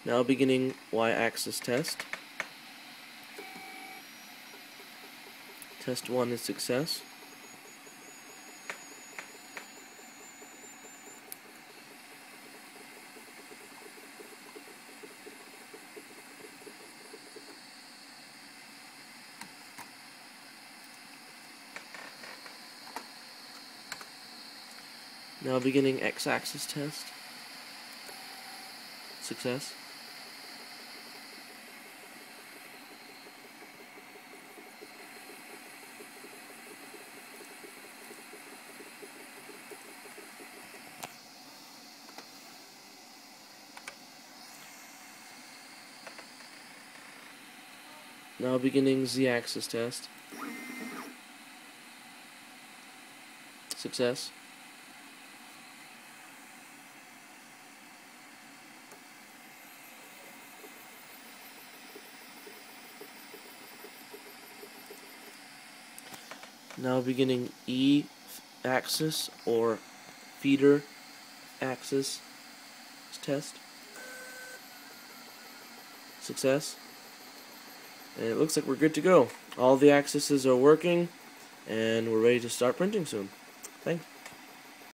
Now beginning y-axis test. Test 1 is success. Now beginning x-axis test. Success. Now beginning z-axis test. Success. Now beginning E-axis or feeder axis test. Success. And it looks like we're good to go. All the axes are working, and we're ready to start printing soon. Thanks.